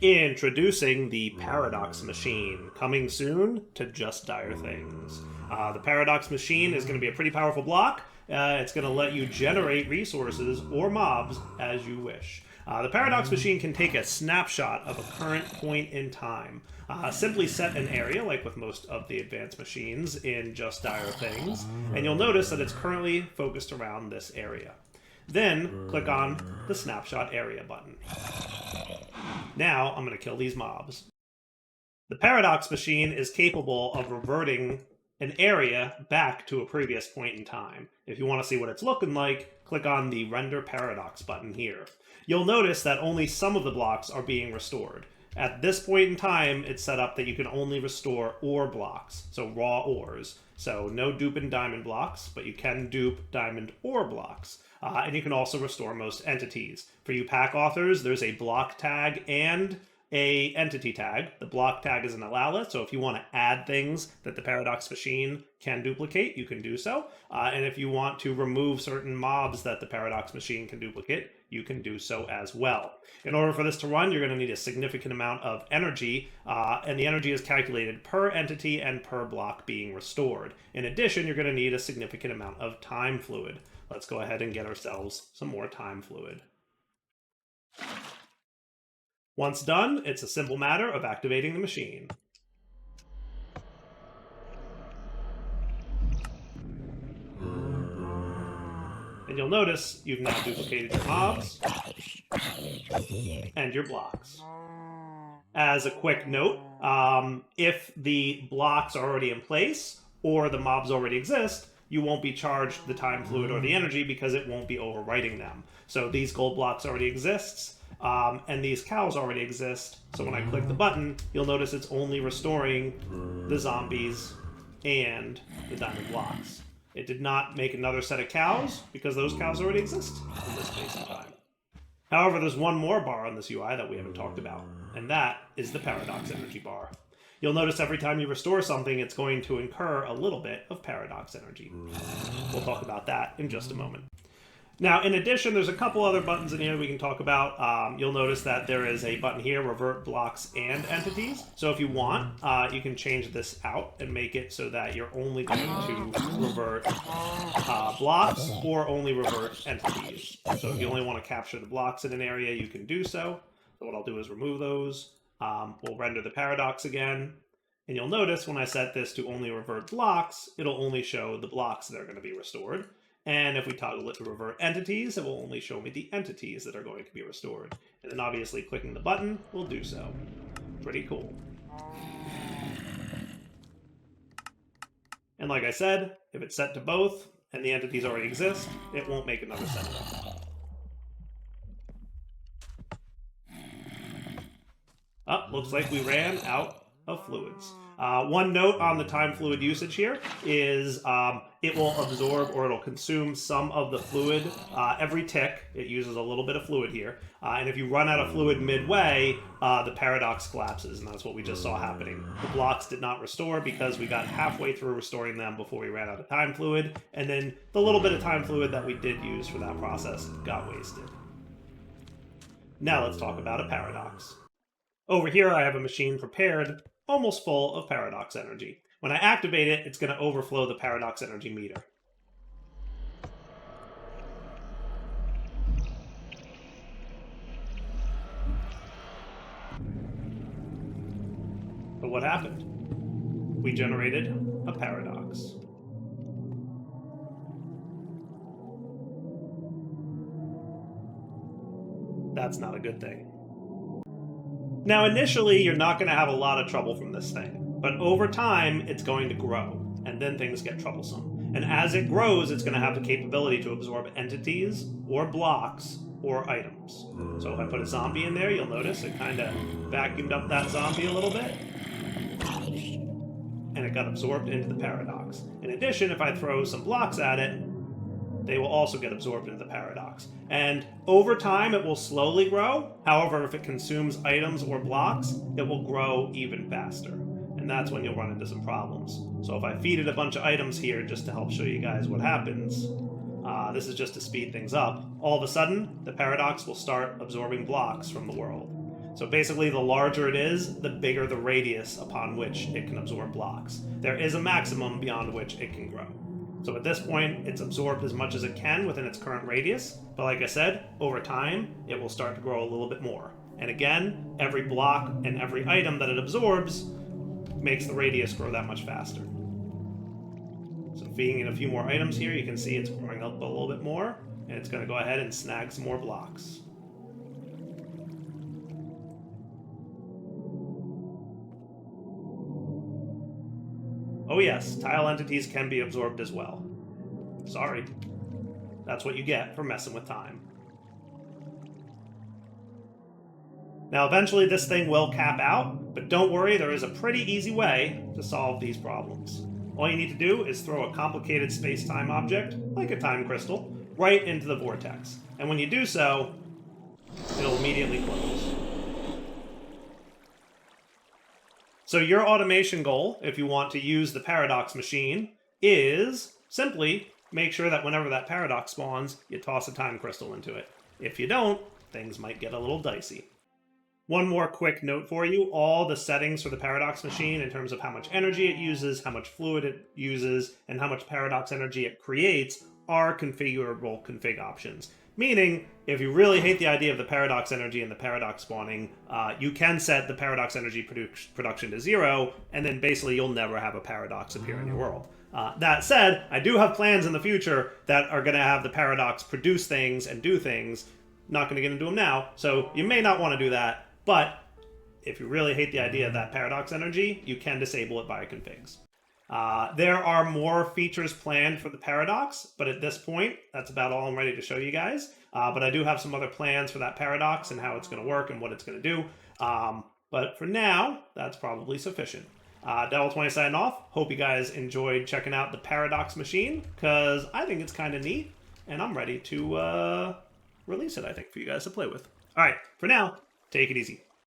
Introducing the Paradox Machine, coming soon to JustDireThings. The Paradox Machine is going to be a pretty powerful block. It's going to let you generate resources or mobs as you wish. The Paradox Machine can take a snapshot of a current point in time. Simply set an area, like with most of the advanced machines in JustDireThings, and you'll notice that it's currently focused around this area. Then, click on the Snapshot Area button. Now, I'm going to kill these mobs. The Paradox Machine is capable of reverting an area back to a previous point in time. If you want to see what it's looking like, click on the Render Paradox button here. You'll notice that only some of the blocks are being restored. At this point in time, it's set up that you can only restore ore blocks, so raw ores. So no dupe and diamond blocks, but you can dupe diamond ore blocks. And you can also restore most entities. For you pack authors, there's a block tag and a entity tag. The block tag is an allow, so if you want to add things that the Paradox Machine can duplicate, you can do so. And if you want to remove certain mobs that the Paradox Machine can duplicate, you can do so as well. In order for this to run, you're going to need a significant amount of energy, and the energy is calculated per entity and per block being restored. In addition, you're going to need a significant amount of time fluid. Let's go ahead and get ourselves some more time fluid. Once done, it's a simple matter of activating the machine. And you'll notice you've now duplicated your mobs and your blocks. As a quick note, if the blocks are already in place or the mobs already exist, you won't be charged the time fluid or the energy because it won't be overwriting them. So these gold blocks already exist, and these cows already exist. So when I click the button, you'll notice it's only restoring the zombies and the diamond blocks. It did not make another set of cows because those cows already exist in this space and time. However, there's one more bar on this UI that we haven't talked about, and that is the Paradox Energy bar. You'll notice every time you restore something, it's going to incur a little bit of Paradox energy. We'll talk about that in just a moment. Now, in addition, there's a couple other buttons in here we can talk about. You'll notice that there is a button here, Revert Blocks and Entities. So if you want, you can change this out and make it so that you're only going to revert blocks or only revert entities. So if you only want to capture the blocks in an area, you can do so. So what I'll do is remove those. We'll render the paradox again. And you'll notice when I set this to only revert blocks, it'll only show the blocks that are going to be restored. And if we toggle it to revert entities, it will only show me the entities that are going to be restored. And then obviously clicking the button will do so. Pretty cool. And like I said, if it's set to both and the entities already exist, it won't make another set of them. Looks like we ran out of fluids. One note on the time fluid usage here is it will absorb or it'll consume some of the fluid. Every tick, it uses a little bit of fluid here. And if you run out of fluid midway, the paradox collapses, and that's what we just saw happening. The blocks did not restore because we got halfway through restoring them before we ran out of time fluid, and then the little bit of time fluid that we did use for that process got wasted. Now let's talk about a paradox. Over here I have a machine prepared, almost full of paradox energy. When I activate it, it's going to overflow the paradox energy meter. But what happened? We generated a paradox. That's not a good thing. Now, initially, you're not going to have a lot of trouble from this thing, but over time, it's going to grow, and then things get troublesome. And as it grows, it's going to have the capability to absorb entities, or blocks, or items. So if I put a zombie in there, you'll notice it kind of vacuumed up that zombie a little bit, and it got absorbed into the paradox. In addition, if I throw some blocks at it, they will also get absorbed into the paradox. And over time, it will slowly grow. However, if it consumes items or blocks, it will grow even faster. And that's when you'll run into some problems. So if I feed it a bunch of items here just to help show you guys what happens, this is just to speed things up. All of a sudden, the paradox will start absorbing blocks from the world. So basically, the larger it is, the bigger the radius upon which it can absorb blocks. There is a maximum beyond which it can grow. So at this point, it's absorbed as much as it can within its current radius, but like I said, over time, it will start to grow a little bit more. And again, every block and every item that it absorbs makes the radius grow that much faster. So feeding in a few more items here, you can see it's growing up a little bit more, and it's going to go ahead and snag some more blocks. Oh yes, tile entities can be absorbed as well. Sorry. That's what you get for messing with time. Now eventually this thing will cap out, but don't worry, there is a pretty easy way to solve these problems. All you need to do is throw a complicated space-time object, like a time crystal, right into the vortex. And when you do so, it'll immediately close. So your automation goal, if you want to use the paradox machine, is simply make sure that whenever that paradox spawns, you toss a time crystal into it. If you don't, things might get a little dicey. One more quick note for you, all the settings for the paradox machine in terms of how much energy it uses, how much fluid it uses, and how much paradox energy it creates are configurable config options. Meaning, if you really hate the idea of the paradox energy and the paradox spawning, you can set the paradox energy production to 0, and then basically you'll never have a paradox appear in your world. That said, I do have plans in the future that are going to have the paradox produce things and do things. Not going to get into them now, so you may not want to do that, but if you really hate the idea of that paradox energy, you can disable it via configs. There are more features planned for the paradox, but at this point, that's about all I'm ready to show you guys. But I do have some other plans for that paradox and how it's going to work and what it's going to do. But for now, that's probably sufficient. Devil20 signing off. Hope you guys enjoyed checking out the paradox machine, because I think it's kind of neat, and I'm ready to release it, I think, for you guys to play with. All right, for now, take it easy.